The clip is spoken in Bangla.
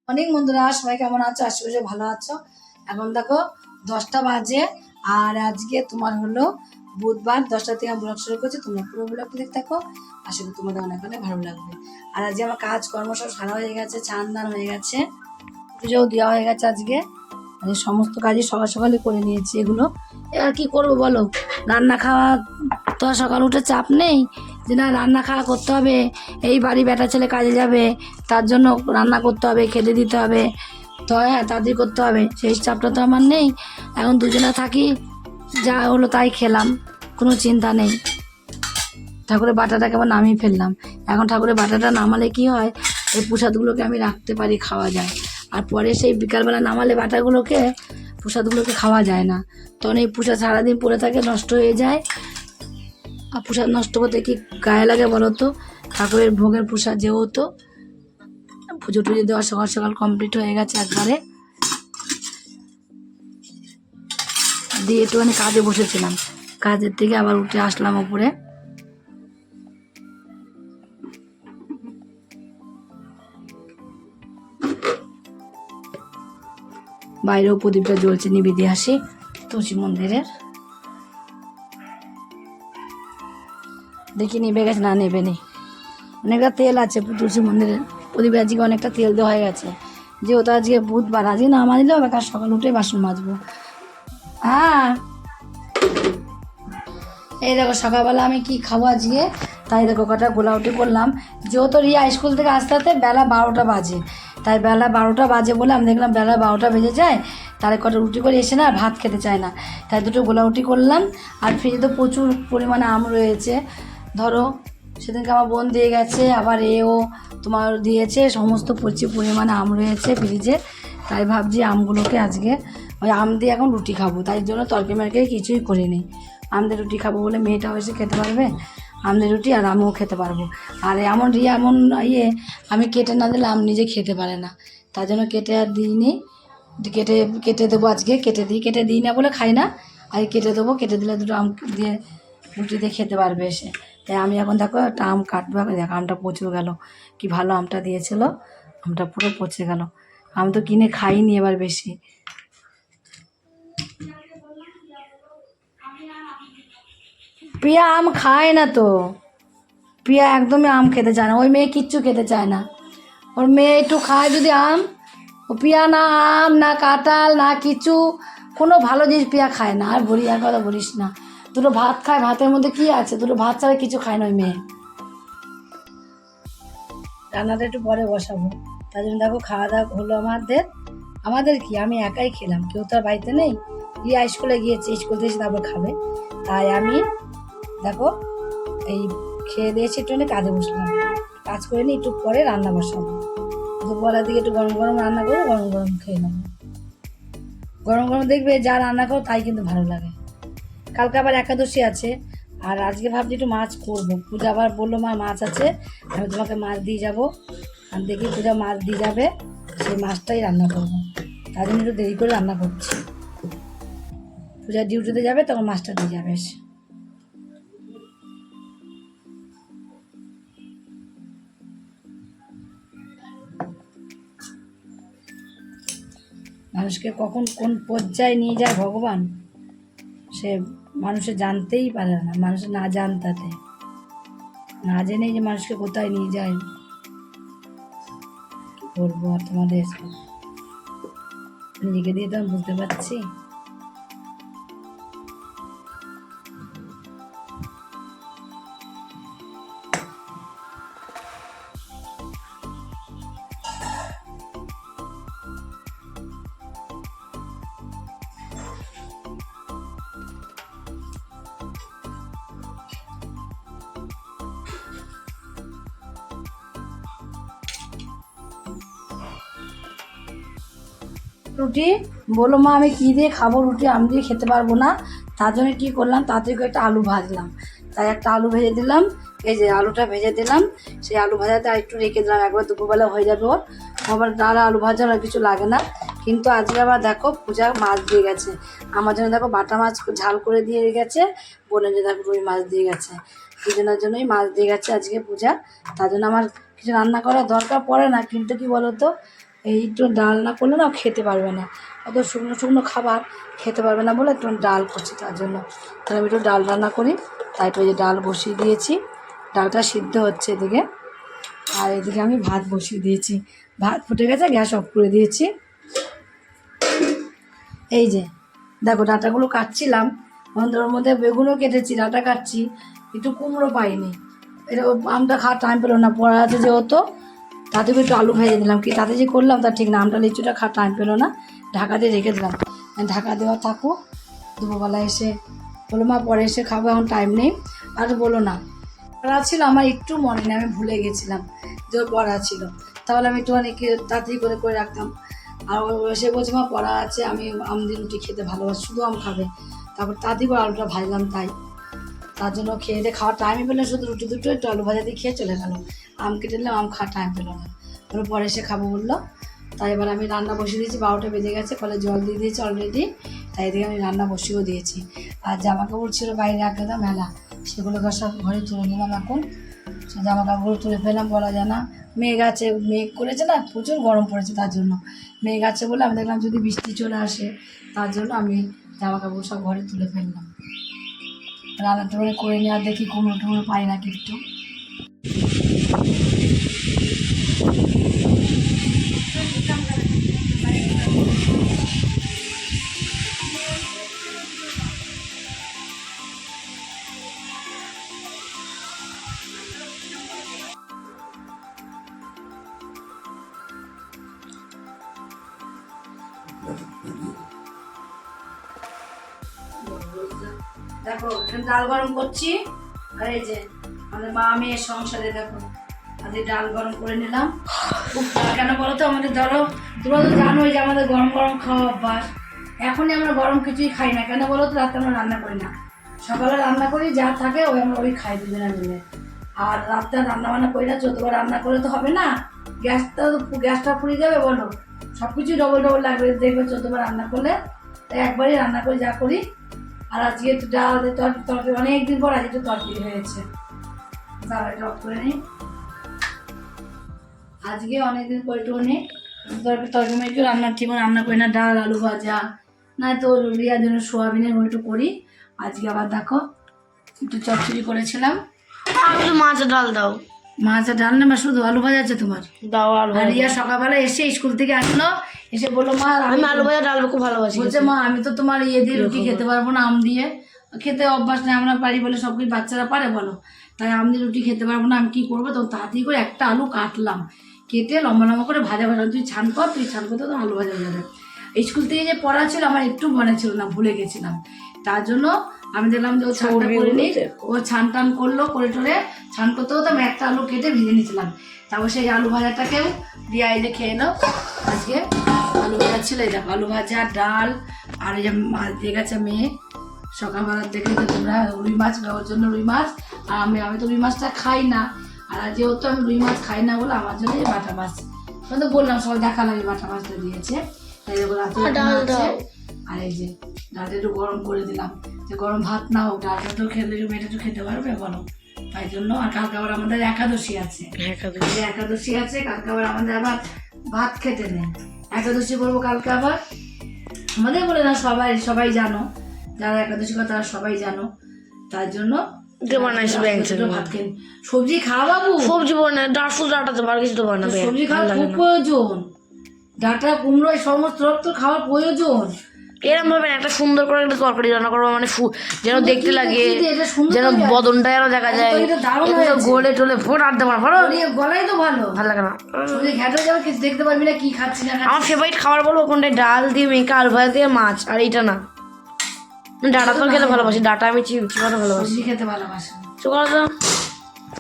অনেক বন্ধুরা সবাই কেমন আছো? আশা করি ভালো আছো। এখন দেখো 10টা বাজে, আর আজকে তোমার হলো বুধবার। 10টা থেকে আমি ব্লগ শুরু করছি, তোমরা পুরো ব্লগটা দেখতে থাকো। আশা করি তোমাদের অনেক অনেক ভালো লাগবে। আর আজকে আমার কাজ কর্ম সব সারা হয়ে গেছে, চান দান হয়ে গেছে, পুজোও দেওয়া হয়ে গেছে আজকে। সমস্ত কাজই সকাল সকালে করে নিয়েছি। এগুলো এবার কি করবো বলো, রান্না খাওয়া তো আর সকাল উঠে চাপ নেই যে না রান্না খাওয়া করতে হবে, এই বাড়ি বেটা ছেলে কাজে যাবে, তার জন্য রান্না করতে হবে, খেতে দিতে হবে, তো হ্যাঁ তাড়াতাড়ি করতে হবে, সেই চাপটা তো আমার নেই। এখন দুজনে থাকি, যা হলো তাই খেলাম, কোনো চিন্তা নেই। ঠাকুরের বাটাটা কেমন নামিয়ে ফেললাম। এখন ঠাকুরের বাটাটা নামালে কি হয়, এই প্রসাদগুলোকে আমি রাখতে পারি, খাওয়া যায়। আর পরে সেই বিকালবেলা নামালে বাটাগুলোকে, প্রসাদগুলোকে খাওয়া যায় না। তখন এই প্রসাদ সারাদিন পড়ে থাকে, নষ্ট হয়ে যায়। আর প্রসাদ নষ্ট করতে কি গায়ে লাগে বলো তো? ঠাকুরের ভোগের প্রসাদ যেহেতু, পুজো টুজো দেওয়া সকাল সকাল কমপ্লিট হয়ে গেছে একবারে। দিয়ে একটুখানি কাজে বসেছিলাম, কাজের থেকে আবার উঠে আসলাম উপরে। বাইরেও প্রদীপটা জ্বলছে, নিবেদিয়ে দিয়ে আসি তুলসী মন্দিরের। দেখি নিবে গেছে না নেবে নি। অনেকটা তেল আছে তুলসী মন্দিরের প্রদীপে, আজকে অনেকটা তেল দেওয়া হয়ে গেছে। যেহেতু আজকে বুধবার, আজকে না মানলেও হবে, কাল সকাল উঠে বাসন মাজবো। হ্যাঁ এই দেখো সকালবেলা আমি কি খাবো আজকে, তাই দেখো কটা গোলাউটি করলাম। যেহেতু রিয়া স্কুল থেকে আসতে আসতে বেলা 12টা বাজে, তাই বেলা 12টা বাজে বলে আমি দেখলাম বেলা 12টা বেজে যায়, তাহলে কটা রুটি করে এসে না ভাত খেতে চায় না, তাই দুটো গোলাউটি করলাম। আর ফ্রিজে তো প্রচুর পরিমাণে আম রয়েছে, ধরো সেদিনকে আমার বোন দিয়ে গেছে, আবার এও তোমার দিয়েছে, সমস্ত প্রচুর পরিমাণে আম রয়েছে ফ্রিজে। তাই ভাবছি আমগুলোকে আজকে ওই আম দিয়ে এখন রুটি খাবো, তাই জন্য তরকারি মার্কারি কিছুই করিনি। আমদের রুটি খাবো বলে মেয়েটাও এসে খেতে পারবে আমদের রুটি, আর আমিও খেতে পারবো। আর এমন এমন আমি কেটে না দিলে আম নিজে খেতে পারে না, তার জন্য কেটে আর দিইনি। কেটে কেটে দেবো আজকে, কেটে দিই না বলে খাই না, আর কেটে দেবো, কেটে দিলে দুটো আম দিয়ে রুটি দিয়ে খেতে পারবে এসে। তাই আমি এখন দেখো একটা আম কাটবো। দেখো আমটা পচে গেল, কি ভালো আমটা দিয়েছিল, আমটা পুরো পচে গেল। আম তো কিনে খাইনি এবার বেশি। প্রিয়া আম খায় না তো, প্রিয়া একদমই আম খেতে চায় না, ওই মেয়ে কিচ্ছু খেতে চায় না। ওর মেয়ে একটু খায় যদি আম, ও প্রিয়া না আম না কাঁঠাল না কিছু, কোনো ভালো জিনিস প্রিয়া খায় না। আর বলি এক কথা বলিস না, দুটো ভাত খায়, ভাতের মধ্যে কি আছে, দুটো ভাত ছাড়া কিছু খায় না ওই মেয়ে। রান্নাটা একটু পরে বসাবো, তাই জন্য দেখো খাওয়া দাওয়া হলো আমাদের। আমাদের কি, আমি একাই খেলাম, কেউ তো আর বাড়িতে নেই, রিয়া স্কুলে গিয়েছে, স্কুল থেকে এসে তারপর খাবে। তাই আমি দেখো এই খেয়ে দিয়েছি, একটু কাজে বসলাম, কাজ করে নিই, একটু পরে রান্না বসাবো। দুপুরবেলার দিকে একটু গরম গরম রান্না করে গরম গরম খেয়ে নেবো। গরম গরম দেখবে যা রান্না করো তাই কিন্তু ভালো লাগে। কালকে আবার একাদশী আছে, আর আজকে ভাবছি একটু মাছ করবো। পূজা আবার বললো মা মাছ আছে, আমি তোমাকে মাছ দিয়ে যাবো। আর দেখি পূজা মাছ দিয়ে যাবে, সেই মাছটাই রান্না করবো, তার জন্য একটু দেরি করে রান্না করছি। পূজা ডিউটিতে যাবে, তখন মাছটা দিয়ে যাবে এসে। মানুষকে কখন কোন পর্যায়ে নিয়ে যায় ভগবান, সে মানুষে জানতেই পারে না, মানুষের না জানতাতে, না জেনেই যে মানুষকে কোথায় নিয়ে যায়। কি বলবো আর তোমাদের, নিজেকে দিয়ে তো আমি বুঝতে পারছি। রুটি বলো মা আমি কী দিয়ে খাবো, রুটি আমি দিয়ে খেতে পারবো না, তার জন্য কী করলাম, তাড়াতাড়ি করে একটা আলু ভাজলাম। তাই একটা আলু ভেজে দিলাম, এই যে আলুটা ভেজে দিলাম, সেই আলু ভাজাতে আর একটু রেখে দিলাম, একবার দুপুরবেলা হয়ে যাবে ওর। আবার ডাল আলু ভাজা আর কিছু লাগে না। কিন্তু আজকে আবার দেখো পূজা মাছ দিয়ে গেছে আমার জন্য, দেখো বাটা মাছ ঝাল করে দিয়ে গেছে, বোনের জন্য দেখো রুই মাছ দিয়ে গেছে, দুজনের জন্যই মাছ দিয়ে গেছে আজকে পূজা। তার জন্য আমার কিছু রান্না করার দরকার পড়ে না, কিন্তু কি বলো তো, এই একটু ডাল না করলে না খেতে পারবে না, অত শুকনো শুকনো খাবার খেতে পারবে না বলে একটু ডাল করছি তার জন্য। তাহলে আমি একটু ডাল রান্না করি, তাই একটু ওই যে ডাল বসিয়ে দিয়েছি, ডালটা সিদ্ধ হচ্ছে এদিকে। আর এদিকে আমি ভাত বসিয়ে দিয়েছি, ভাত ফুটে গেছে, গ্যাস অফ করে দিয়েছি। এই যে দেখো ডাঁটাগুলো কাটছিলাম, ওর মধ্যে বেগুনও কেটেছি, ডাঁটা কাটছি, একটু কুমড়ো পাইনি, এটা আমটা খাওয়ার টাইম পেলো না, পড়া আছে যেহেতু, তাতে একটু আলু ভেজে দিলাম, কি তাতে যে করলাম তার ঠিক না, আমটা লিচুটা খাওয়ার টাইম পেলো না, ঢাকা দিয়ে রেখে দিলাম। ঢাকা দেওয়া থাকুক, দুপুরবেলা এসে বলো মা পরে এসে খাবো, এখন টাইম নেই। আর বলো না, পড়া ছিল আমার একটু মনে নেই, আমি ভুলে গেছিলাম যে ওর পড়া ছিল, তাহলে আমি একটুখানি তাড়াতাড়ি করে রাখতাম। আর সে বলছে মা পড়া আছে, আমি আম দিয়ে রুটি খেতে ভালোবাসি, শুধু আম খাবে, তারপর তাড়াতাড়ি করে আলুটা ভাজলাম, তার জন্য খেয়ে দিয়ে খাওয়ার টাইমই পেলো, শুধু রুটি দুটো একটু আলু ভাজা দিয়ে খেয়ে চলে গেল, আম কেটে দিলাম, আম খাওয়ার টাইম পেলো না, ওর পরে এসে খাবো বললো। তাই এবার আমি রান্না বসিয়ে দিয়েছি, 12টা বেজে গেছে, কলে জল দিয়ে দিয়েছি অলরেডি, তাই এদিকে আমি রান্না বসিয়েও দিয়েছি। আর জামা কাপড় ছিল বাইরে একদম মেলা, সেগুলোকে সব ঘরে তুলে নিলাম, এখন সে জামা কাপড় তুলে ফেলাম, বলা যায় না, মেঘ আছে, মেঘ করেছে না, প্রচুর গরম পড়েছে, তার জন্য মেঘ আছে বলে আমি দেখলাম যদি বৃষ্টি চলে আসে, তার জন্য আমি জামা কাপড় সব ঘরে তুলে ফেললাম। রান্নাটা করে নিয়ে আর দেখি কুমড়ো টুমড়ো পাই নাকি একটু। দেখো এখানে ডাল গরম করছি, আর এই যে আমাদের মা মেয়ের সংসারে দেখো আজকে ডাল গরম করে নিলাম। কেন বলো তো, আমাদের ধরো তোমরা তো জানোই যে আমাদের গরম গরম খাওয়া অভ্যাস, এখনই আমরা গরম কিছুই খাই না, কেন বলো তো, রাতে আমরা রান্না করি না, সকালে রান্না করি, যা থাকে ওই আমরা ওই খাই দুজনে মিলে। আর রাতে রান্না বান্না করি না, 14বার রান্না করে তো হবে না, গ্যাসটা পুড়ে যাবে, বলো সব কিছুই ডবল ডবল লাগবে, দেখবে 14বার রান্না করলে, তাই একবারই রান্না করে যা করি। আর আজকে একটু ডাল তরকারি, অনেকদিন পর আজ একটু তরকারি হয়েছে, তাহলে এটা অফ করে নিই, আজকে অনেকদিন পর একটু অনেক তরকারি একটু রান্নার ঠিক রান্না করি না, ডাল আলু ভাজা, না তো রিয়ার জন্য সোয়াবিনের একটু করি। আজকে আবার দেখো একটু চচ্চড়ি করেছিলাম। আমি তো মাছের ডাল দাও, মাছের ডাল না, শুধু আলু ভাজা আছে তোমার? দাও আলু। আর রিয়া সকালবেলা এসে স্কুল থেকে আসলো, এসে বললো মা আমি আলু ভাজা ডাল খুব ভালোবাসি। বলছে মা আমি তো তোমার ইয়ে দিয়ে রুটি খেতে পারবো না, আম দিয়ে খেতে অভ্যাস নেই, আমরা পারি বলে সব কিছু বাচ্চারা পারে বলো, তাই আম দিয়ে রুটি খেতে পারবো না, আমি কী করবো? তো তাড়াতাড়ি করে একটা আলু কাটলাম, কেটে লম্বা লম্বা করে ভাজা তুই ছান করতে তো আলু ভাজা হয়ে যাবে। স্কুল থেকে যে পড়া ছিল আমার একটু মনে ছিল না, ভুলে গেছিলাম, তার জন্য আমি দেখলাম যে ও ছানটা করে নিই, ও ছান টান করলো, করে টোরে ছান করতে হতো, আমি একটা আলু কেটে ভেজে নিয়েছিলাম, তারপর সেই আলু ভাজাটাকেও দিয়ে আইলে খেয়ে নাও। আজকে আলু ভাজা ছিল, এই দেখো আলু ভাজা, ডাল, আর এই যে মাছ দিয়ে গেছে মেয়ে সকালবেলার থেকে, যে তোমরা রুই মাছ খাওয়ার জন্য রুই মাছ, আর আমি তো রুই মাছটা খাই না, আর যেহেতু আমি রুই মাছ খাই না বলে আমার জন্য এই বাটা মাছ, আমি তো বললাম সবাই দেখালাম এই বাটা মাছটা দিয়েছে, তাই দেখো রাতে আছে। আর এই যে ডালটা একটু গরম করে দিলাম, যে গরম ভাত না হোক, ডালটা তো খেলে মেয়েটা একটু খেতে পারবে বলো, তাই জন্য। আর কালকে আবার আমাদের একাদশী আছে, একাদশী আছে কালকে, আবার আমাদের আবার ভাত খেতে নেই, একাদশী করবো কালকে আবার, আমাদের বলে না সবাই জানো, যারা একাদশী করে তারা সবাই জানো, তার জন্য ভাত খেয়ে সবজি খাওয়া বাবু, সবজি বানায় ডাল, শুধু ডাটা তো আর কিছু তো বানাবে, সবজি খাওয়া খুব প্রয়োজন, ডাটা কুমড়ো এই সমস্ত রক্ত খাওয়ার প্রয়োজন। এরকম ভাবে একটা সুন্দর করে একটা তরকারি রান্না করবো, মানে যেন দেখতে লাগে, যেন বদনটা যেন দেখা যায়, গোলে টোলে ফোট আর দেওয়ার ভালো, গলাই তো ভালো লাগে না, ঘেটে যাবে কিছু দেখতে পারবি না কি খাচ্ছি না। আমার ফেভারিট খাবার বলবো কোনটা, ডাল দিয়ে মেখে আলু ভাজা দিয়ে মাছ, আর এইটা না, ডাটা তো খেতে ভালোবাসি, ডাটা আমি চিবাতে ভালোবাসি, খেতে ভালোবাসি। চোখা